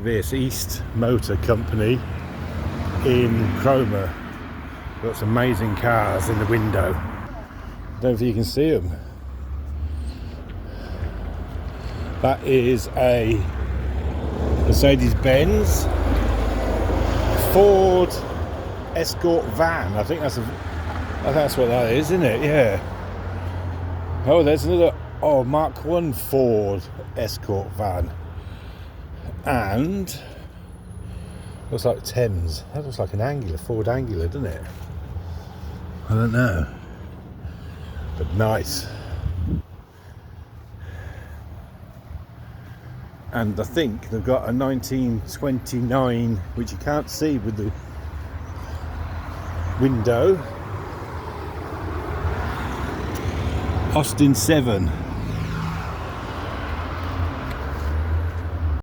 this East Motor Company in Cromer. Got some amazing cars in the window. Don't know if you can see them. That is a Mercedes-Benz Ford Escort van. I think that's what that is, isn't it? Yeah. Oh, there's another Mark 1 Ford Escort van. And looks like Thames. That looks like an Angular, Ford Angular, doesn't it? I don't know. But nice. And I think they've got a 1929, which you can't see with the window. Austin 7.